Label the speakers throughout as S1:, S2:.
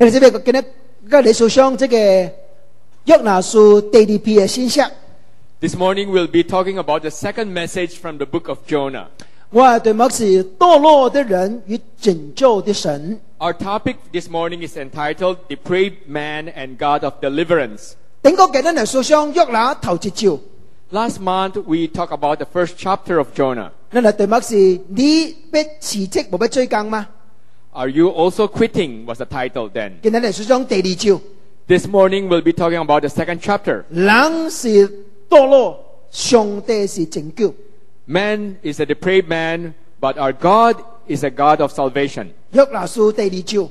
S1: 今日嚟數上這個約拿書第二篇嘅信息。
S2: This morning we'll be talking about the second message from the book of Jonah.
S1: 我嘅題目是墮落的人與拯救的神。
S2: Our topic this morning is entitled Depraved Man and God of Deliverance.
S1: 頂個嘅嚟數上約拿頭一招。
S2: Last month we talked about the first chapter of Jonah.
S1: 我嘅題目是你被辭職冇被追更嗎？
S2: Are you also quitting was the title then.
S1: 今日嚟數上第二招。
S2: This morning we'll be talking about the second chapter.
S1: 人是墮落，上帝是拯救。
S2: Man is a depraved man, but our God is a God of salvation.
S1: 約拿書第二招。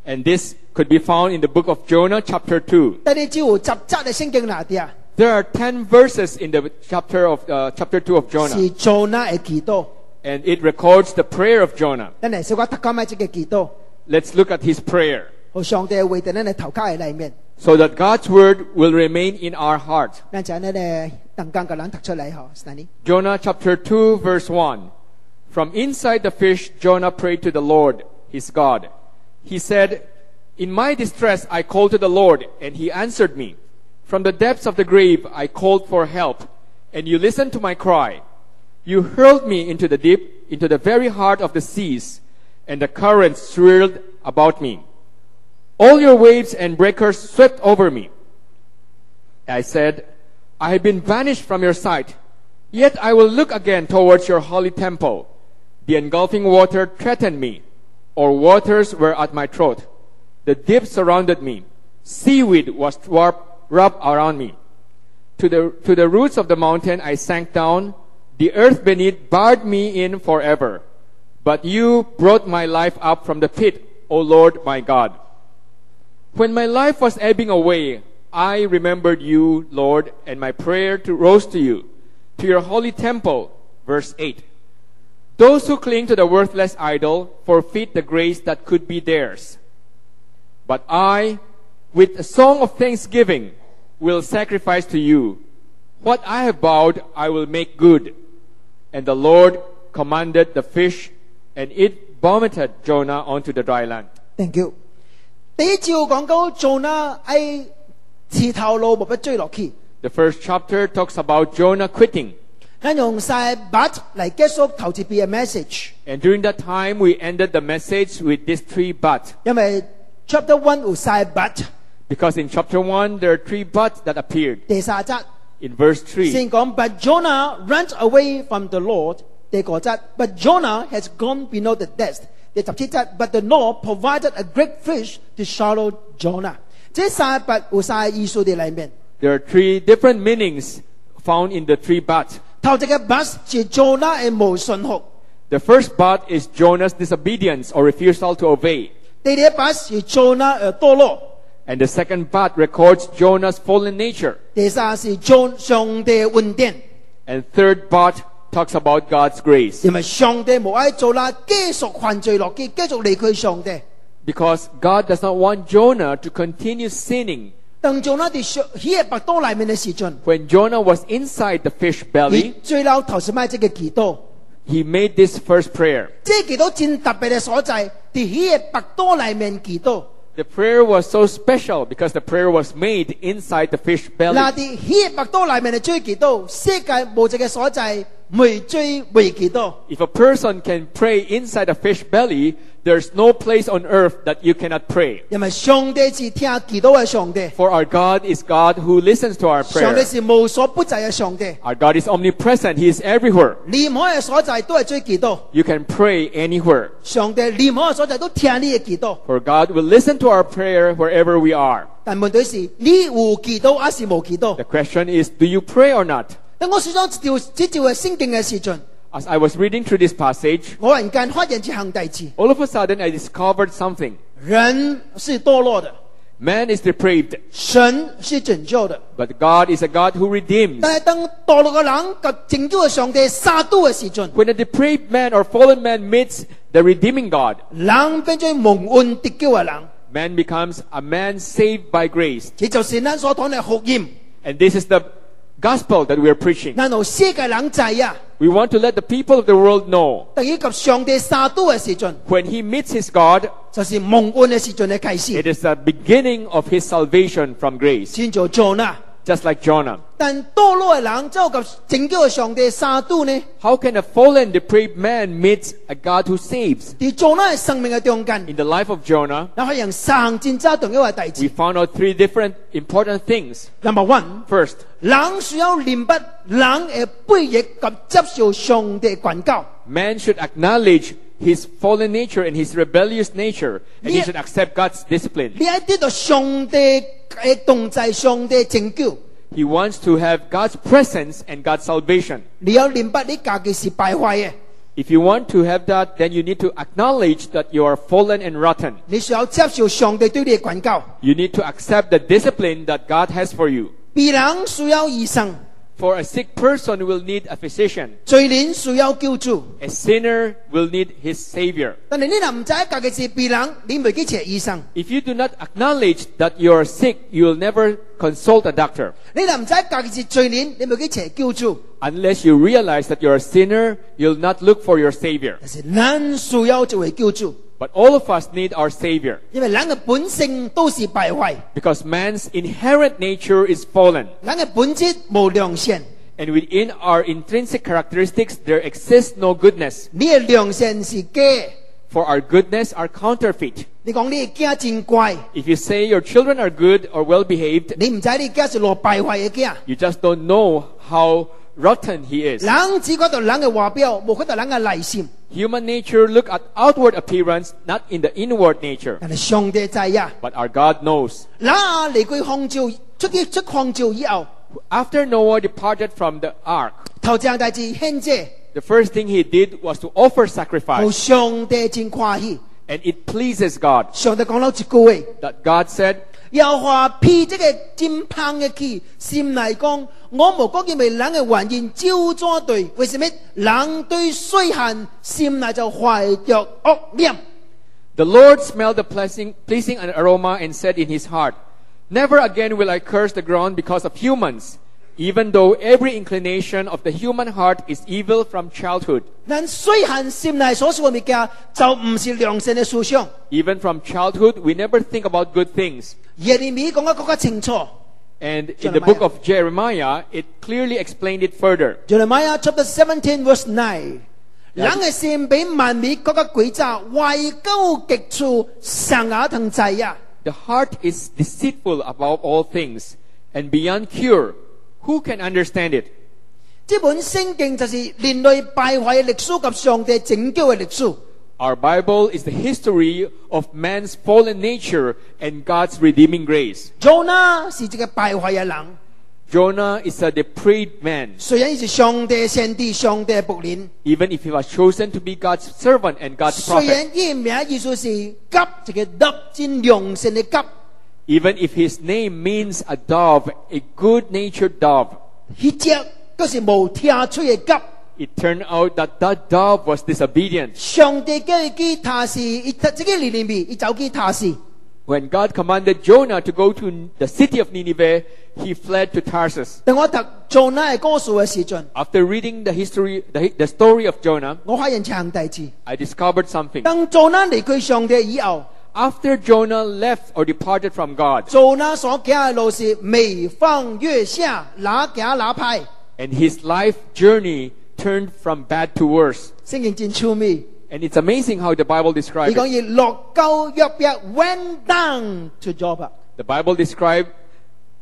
S2: And this could be found in the book of Jonah chapter 2.
S1: 第二招有10節嘅聖經哪啲啊？
S2: There are 10 verses in the chapter 2 of Jonah.
S1: 是Jonah嘅祈禱。
S2: And it records the prayer of Jonah.
S1: 咱嚟小可讀講埋這個祈禱，
S2: Let's look at his prayer.
S1: 好上帝會在咱嘅頭殼嘅裏面。
S2: So that God's word will remain in our heart.
S1: 咱就呢咧等間個人讀出嚟嗬，是哪裡？
S2: Jonah chapter 2 verse 1. From inside the fish, Jonah prayed to the Lord, his God. He said, In my distress I called to the Lord, and he answered me. From the depths of the grave I called for help, and you listened to my cry. You hurled me into the deep, into the very heart of the seas, and the currents swirled about me. All your waves and breakers swept over me. I said, I have been banished from your sight, yet I will look again towards your holy temple. The engulfing water threatened me, or waters were at my throat. The deep surrounded me. Seaweed was rubbed around me. To the roots of the mountain I sank down. The earth beneath barred me in forever. But you brought my life up from the pit, O Lord my God. When my life was ebbing away, I remembered you, Lord, and my prayer rose to you, to your holy temple. Verse 8. Those who cling to the worthless idol forfeit the grace that could be theirs. But I, with a song of thanksgiving, will sacrifice to you. What I have vowed, I will make good. And the Lord commanded the fish, and it vomited Jonah onto the dry land.
S1: Thank you。第一招講到Jonah喺辭頭路冇被追落去。
S2: The first chapter talks about Jonah quitting.
S1: 咱用晒 but 嚟結束頭一篇嘅 message，
S2: And during that time, we ended the message with these 3 but.
S1: 因為 chapter 1有晒 but，
S2: Because in chapter 1, there are 3 buts that appeared.
S1: 第三節
S2: In verse 3,
S1: 先講 But Jonah ran away from the Lord。第二節 But Jonah has gone below the depths。第十七節 But the Lord provided a great fish to swallow Jonah。這三 but 有晒意思喺裏面。
S2: there are 3 different meanings found in the 3 buts.
S1: 頭一個 but 是 Jonah 嘅無順服，
S2: The first but is Jonah's disobedience or refusal to obey.
S1: 第二個 but 是 Jonah 嘅墮落，
S2: And the second but records Jonah's fallen nature.
S1: 第三是上帝嘅恩典，
S2: And third but talks about God's grace.
S1: 因為上帝無愛做啦，繼續犯罪落去，繼續離開上帝。
S2: Because God does not want Jonah to continue sinning.
S1: 當 Jonah 喺喺白島裏面嘅時陣，
S2: When Jonah was inside the fish
S1: 佢
S2: belly,
S1: 最嬲頭先買這個祈禱，
S2: he made this first prayer.
S1: 這個祈禱真特別嘅所在，喺喺白島裏面祈禱。
S2: The prayer was so special because the prayer was made inside the fish
S1: 嗱，
S2: belly.
S1: 喺喺白島裏面嘅最祈禱，世界冇這個所在，未最未祈禱。
S2: If a person can pray inside a fish belly, there's no place on earth that you cannot pray.
S1: 因為上帝是聽祈禱嘅上帝，
S2: For our God is God who listens to our
S1: 上帝
S2: prayer.
S1: 是無所不在嘅上帝，
S2: Our God is omnipresent. He is everywhere.
S1: 任何嘅所在都係最祈禱。
S2: You can pray anywhere.
S1: 上帝任何嘅所在都聽你嘅祈禱，
S2: For God will listen to our prayer wherever we are.
S1: 但問題是你有祈禱還是冇祈禱？
S2: The question is, do you pray or not?
S1: 當我選咗這條嘅聖經嘅時陣，
S2: As I was reading through this passage,
S1: 我突然間發現一項大事：
S2: all of a sudden I discovered something.
S1: 人是墮落的，
S2: Man is depraved,
S1: 神是拯救的。
S2: but God is a God who redeems.
S1: 但係當墮落嘅人及拯救嘅上帝殺到嘅時陣，
S2: When a depraved man or fallen man meets the redeeming God,
S1: 人變咗蒙恩得救嘅人，
S2: man becomes a man saved by grace.
S1: 這就是咱所講嘅福音。
S2: And this is the gospel that we are preaching.
S1: 然後世界人知啊，
S2: We want to let the people of the world know
S1: 當佢及上帝三都嘅時陣，
S2: when he meets his God,
S1: 就是蒙恩嘅時陣嘅開始，
S2: it is the beginning of his salvation from grace,
S1: 先做做啦。
S2: just like Jonah.
S1: 但墮落嘅人走及拯救上帝三都呢？
S2: How can a fallen, depraved man meet a God who saves?
S1: 喺做那嘅生命嘅中間，
S2: In the life of Jonah,
S1: 然後人生戰爭重要嘅弟
S2: we
S1: 子。
S2: found out three different important things.
S1: Number one，
S2: First,
S1: 人需要明白人嘅背逆及接受上帝管教。
S2: man should acknowledge his fallen nature and his rebellious nature, and he should accept God's discipline.
S1: 你喺呢度上帝嘅動在上帝拯救，
S2: He wants to have God's presence and God's salvation.
S1: 你要明白你自己是敗壞嘅，
S2: If you want to have that, then you need to acknowledge that you are fallen and rotten.
S1: 你需要接受上帝對你嘅管教。
S2: You need to accept the discipline that God has for you.
S1: 病人需要醫生，
S2: For a sick person will need a physician.
S1: 罪人需要救主。
S2: A sinner will need his savior.
S1: 但係你若唔知自己是病人，你唔會去找醫生。
S2: If you do not acknowledge that you are sick, you will never consult a doctor.
S1: 你若唔知自己是罪人，你唔會去找救主。
S2: Unless you realize that you're a sinner, you'll not look for your savior.
S1: 但是人需要一位救主，
S2: But all of us need our savior.
S1: 因為人嘅本性都是敗壞，
S2: Because man's inherent nature is fallen.
S1: 人嘅本質無良善。
S2: And within our intrinsic characteristics, there exists no goodness.
S1: 你嘅良善是假，
S2: For our goodness are counterfeit.
S1: 你講你嘅囝真乖，
S2: If you say your children are good or well behaved,
S1: 你唔知你囝是落敗壞嘅囝。
S2: you just don't know how rotten he is.
S1: 人只覺得人嘅外表，冇覺得人嘅內心。
S2: Human nature look at outward appearance, not in the inward nature.
S1: 但係上帝知呀，
S2: But our God knows.
S1: 那離開荒潮出荒潮以後，
S2: After Noah departed from the ark,
S1: 頭一件代志獻祭，
S2: the first thing he did was to offer
S1: 好
S2: sacrifice.
S1: 上帝真歡喜。
S2: And it pleases God
S1: 上帝講到一句話。
S2: that God said,
S1: 耶和華披這個真棒嘅氣，心內講，我無講因為人嘅原因照咗對，為什麼人對水限心內就懷着惡念？
S2: The Lord smelled the pleasing an aroma and said in his heart, Never again will I curse the ground because of humans, even though every inclination of the human heart is evil from childhood.
S1: 但水限心內所說嘅物件，就唔是良善嘅思想。
S2: Even from childhood, we never think about good things.
S1: 耶利米講得更加清楚。
S2: And in the book of Jeremiah, it clearly explained it further.
S1: Jeremiah chapter 17 verse 9。人嘅心比萬米更加詭詐，壞鳩極處，上牙疼仔呀！
S2: The heart is deceitful above all things and beyond cure. Who can understand it?
S1: 這本聖經就是人類敗壞嘅歷史及上帝拯救嘅歷史。
S2: Our Bible is the history of man's fallen nature and God's redeeming grace.
S1: Jonah 是一個敗壞嘅人，
S2: Jonah is a depraved man.
S1: 雖然是上帝先知、上帝僕人，
S2: Even if he was chosen to be God's servant and God's
S1: 雖
S2: prophet.
S1: 然伊名意思是急，一個得真良善嘅急，
S2: Even if his name means a dove, a good-natured dove.
S1: 迄隻都是無聽吹嘅急。
S2: It turned out that that dove was disobedient.
S1: 上帝叫佢去塔示，伊這個尼尼微，伊走去塔示。
S2: When God commanded Jonah to go to the city of Nineveh, he fled to Tarsus.
S1: 當我讀 Jonah 嘅故事嘅時陣，
S2: After reading the story of Jonah,
S1: 我發現一項代志。
S2: I discovered something.
S1: 當 Jonah 離開上帝以後
S2: After Jonah left or departed from God,
S1: ，Jonah 所行嘅路是每況愈下，哪行哪歹。
S2: and his life journey turned from bad to worse.
S1: 聖經真趣味。
S2: And it's amazing how the Bible
S1: 你
S2: describes
S1: 講
S2: it.
S1: 伊落高約伯 went down to Joppa，
S2: The Bible described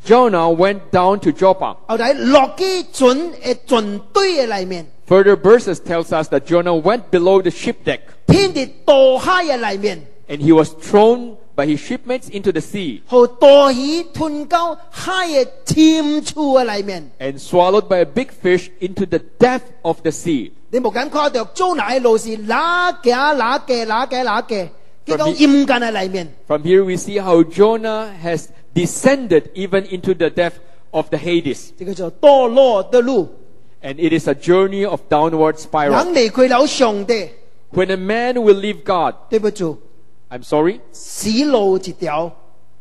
S2: Jonah went down to Joppa.
S1: 後來落去船嘅船堆嘅裏面，
S2: Further verses tells us that Jonah went below the ship deck
S1: 偏跌大海嘅裏面，
S2: and he was thrown by his shipmates into the sea
S1: 和大魚吞到海嘅深處嘅裏面。
S2: and swallowed by a big fish into the depth of the sea.
S1: 你冇感覺到 Jonah 嘅路是哪行哪嘅，佢講陰間嘅裏面。
S2: From here we see how Jonah has descended even into the depth of the Hades.
S1: 這個叫墮落的路。
S2: And it is a journey of downward
S1: 人
S2: spiral.
S1: 離開了上帝，
S2: When a man will leave God,
S1: 對不住，
S2: I'm sorry,
S1: 死路一條。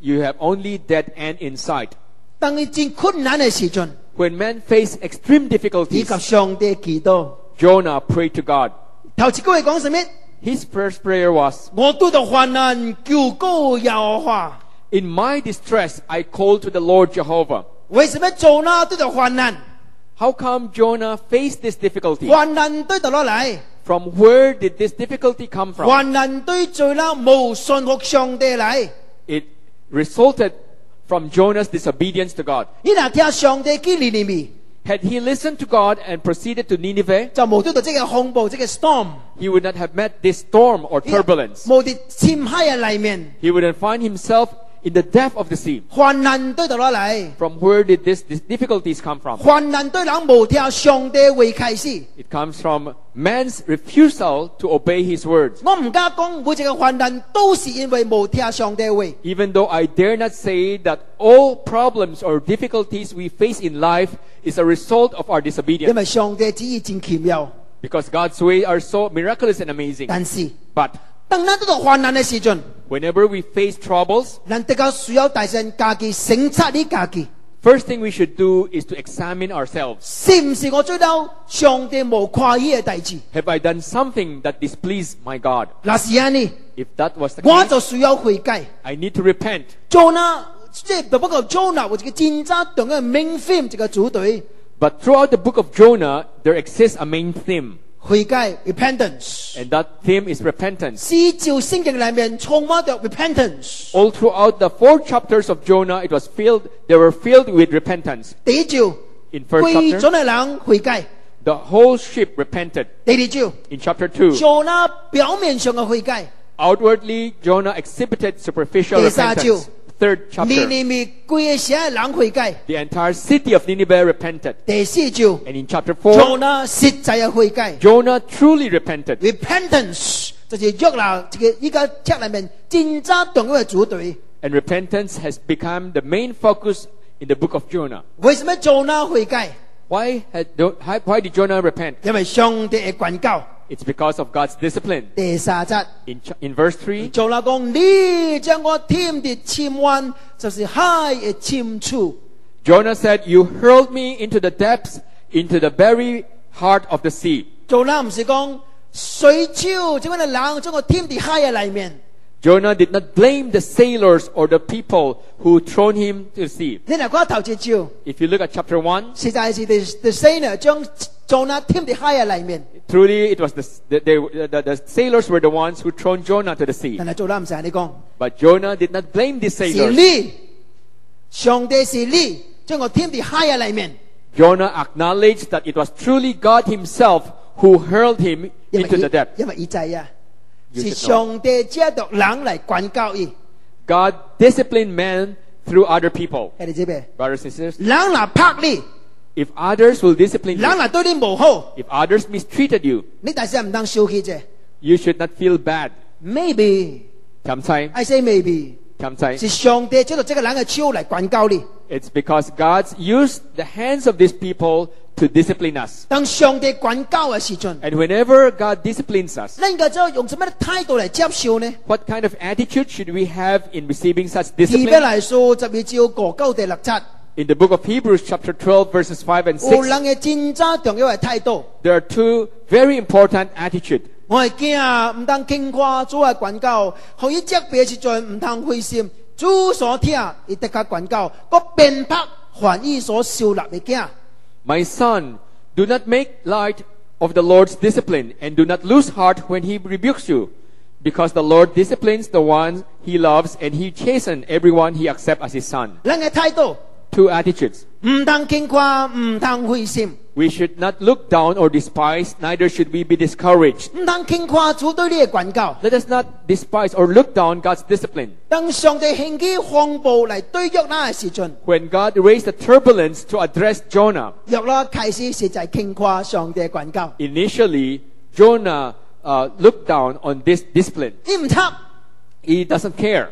S2: you have only dead end in sight.
S1: 當你真困難嘅時陣，
S2: When men face extreme
S1: 以
S2: difficulties,
S1: 及上帝祈禱。
S2: Jonah prayed to God.
S1: 頭一句係講什麼？
S2: His first prayer was,
S1: 我拄到患難，求告耶和華。
S2: In my distress, I called to the Lord Jehovah.
S1: 為什麼做呢拄到患難？
S2: How come Jonah faced this difficulty?
S1: 患難對到落嚟，
S2: From where did this difficulty come from?
S1: 患難對罪啦，無信服上帝嚟。
S2: It resulted from Jonah's disobedience to God.
S1: 你若聽上帝嘅利利
S2: Had he listened to God and proceeded to Nineveh,
S1: 就冇拄到這個恐怖，這個 storm，
S2: he would not have met this storm or turbulence.
S1: 冇啲深海嘅裏面，
S2: He wouldn't find himself in the depth of the sea.
S1: 患難對到落嚟，
S2: From where did these difficulties come from?
S1: 患難對人無聽上帝話開始。
S2: It comes from man's refusal to obey his words.
S1: 我唔敢講每一個患難都是因為無聽上帝話。
S2: Even though I dare not say that all problems or difficulties we face in life is a result of our
S1: 因
S2: disobedience.
S1: 為上帝旨意真奇妙，
S2: Because God's ways are so miraculous and amazing.
S1: 但是
S2: But
S1: 當咱拄到患難嘅時陣，
S2: whenever we face troubles,
S1: 咱得較需要大聲家己省察你家己，
S2: first thing we should do is to examine ourselves.
S1: 是唔是我做到上帝無誇意嘅代志？
S2: Have I done something that displeased my God?
S1: 若是安尼，
S2: If that was the
S1: 我
S2: case,
S1: 就需要悔改。
S2: I need to repent.
S1: 做呢，即係不過做呢，或者真正同嘅明film一個主隊
S2: But throughout the book of Jonah, there exists a main theme.
S1: 悔改 repentance，
S2: And that theme is repentance.
S1: 是照聖經裏面充滿着 repentance。
S2: All throughout the 4 chapters of Jonah, they were filled with repentance.
S1: 第一招，
S2: In first
S1: 歸
S2: chapter,
S1: 咗嘅人悔改；
S2: the whole ship repented.
S1: 第二招，
S2: In chapter 2,
S1: 做呢表面上嘅悔改；
S2: outwardly, Jonah exhibited superficial
S1: 第三招，
S2: repentance. Third
S1: 尼
S2: chapter,
S1: 尼微歸嘅城嘅人悔改；
S2: the entire city of Nineveh repented.
S1: 第四招，
S2: And in chapter
S1: 做
S2: 4,
S1: 呢實際嘅悔改。
S2: Jonah truly repented.
S1: repentance 就是約拿這個依家冊裏面真正重要嘅主隊。
S2: And repentance has become the main focus in the book of Jonah.
S1: 為什麼做呢悔改？
S2: Why did Jonah repent?
S1: 因為上帝嘅管教。
S2: It's because of God's discipline.
S1: 第三節，
S2: In verse 3,
S1: 做啦講你將我添啲深灣，就是海嘅深處。
S2: Jonah said, You hurled me into the depths, into the very heart of the sea.
S1: 做啦唔是講水潮，這樣嘅人將我添啲海嘅裏面。
S2: Jonah did not blame the sailors or the people who thrown him to the sea.
S1: 你嚟講頭一招，
S2: If you look at chapter 1,
S1: 實在是the sailor 將做啦添啲海嘅裏面，
S2: truly it was the sailors were the ones who thrown Jonah to the sea.
S1: 但係做啦唔使你講，
S2: But Jonah did not blame these
S1: 是
S2: sailors.
S1: 你，上帝是你將我添啲海嘅裏面。
S2: Jonah acknowledged that it was truly God himself who hurled him
S1: 因為
S2: into the depth.
S1: 因為以仔啊，
S2: You
S1: 是
S2: should know.
S1: 上帝借着人嚟管教伊，
S2: God disciplined man through other people.
S1: 係你知咩？
S2: Brothers and sisters,
S1: 人嚟拍你，
S2: if others will discipline
S1: 人
S2: you,
S1: 嚟對你唔好，
S2: if others mistreated you,
S1: 你大聲唔當小氣啫。
S2: you should not feel bad.
S1: Maybe I say maybe， 是上帝借着這個人嘅手嚟管教你。
S2: It's because God's used the hands of these people to discipline us.
S1: 當上帝管教嘅時陣，
S2: And whenever God disciplines us,
S1: 你應該就用什麼態度嚟接受呢？
S2: what kind of attitude should we have in receiving such
S1: 以別
S2: discipline?
S1: 嚟說，12章過9第6節，
S2: In the book of Hebrews chapter 12 verses 5 and
S1: 有
S2: 6,
S1: 人嘅真正重要嘅態度。
S2: there are 2 very important attitudes.
S1: 我係驚唔當輕誇主嘅管教，可以責備嘅時陣唔當灰心。主所聽，伊得較管教，個鞭拍還伊所受立嘅驚。
S2: My son, do not make light of the Lord's discipline, and do not lose heart when he rebukes you, because the Lord disciplines the ones he loves, and he chastens everyone he accepts as his son.
S1: 人嘅態度
S2: 2 attitudes.
S1: 唔當輕誇，唔當灰心，
S2: We should not look down or despise, neither should we be discouraged.
S1: 唔當輕誇主對你嘅管教。
S2: Let us not despise or look down God's discipline.
S1: 當上帝興起風暴嚟對約拿嘅時陣，
S2: When God raised the turbulence to address Jonah,
S1: 約拿開始實在輕誇上帝嘅管教，
S2: initially Jonah looked down on this discipline.
S1: 伊唔插。
S2: He doesn't care.